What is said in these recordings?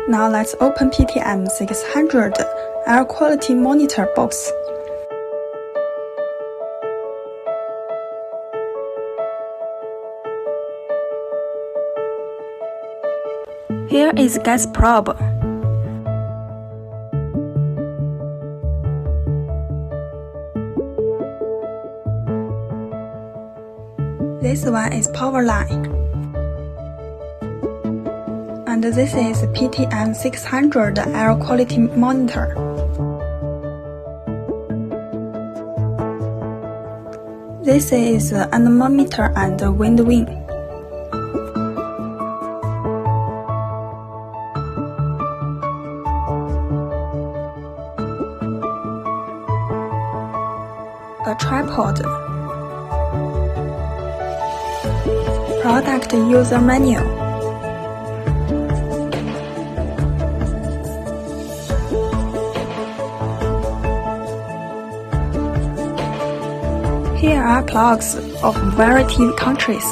Now let's open PTM600 air quality monitor box. Here is gas probe. This one is power line. And this is PTM600 air quality monitor. This is anemometer and wind vane. A tripod. Product user manual. Here are plugs of variety countries.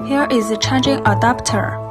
Here is the charging adapter.